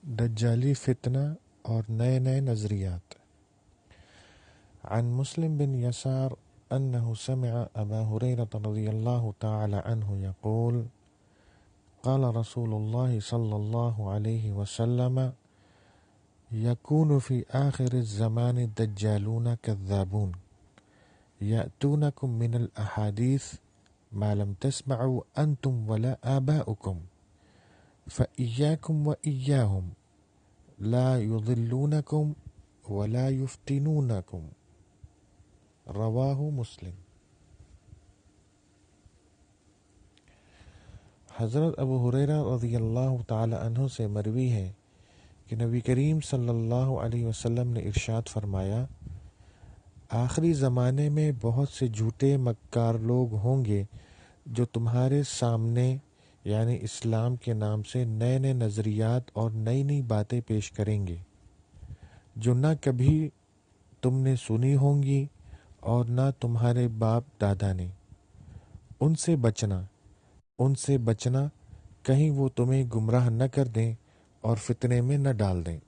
دجالی فتنہ اور نئے نئے نظریات۔ عن مسلم بن يسار أنه سمع أبا هريرة رضي الله تعالى عنه يقول قال رسول الله صلى الله عليه وسلم يكون في آخر الزمان دجالون كذابون يأتونكم من الأحاديث ما لم تسمعوا أنتم ولا آباؤكم فإياكم وإياهم لا يضلونكم ولا يفتنونكم رواہ مسلم۔ حضرت ابو ہریرہ رضی اللہ تعالی عنہ سے مروی ہے کہ نبی کریم صلی اللہ علیہ وسلم نے ارشاد فرمایا، آخری زمانے میں بہت سے جھوٹے مکار لوگ ہوں گے جو تمہارے سامنے یعنی اسلام کے نام سے نئے نئے نظریات اور نئی نئی باتیں پیش کریں گے جو نہ کبھی تم نے سنی ہوں گی اور نہ تمہارے باپ دادا نے۔ ان سے بچنا کہیں وہ تمہیں گمراہ نہ کر دیں اور فتنے میں نہ ڈال دیں۔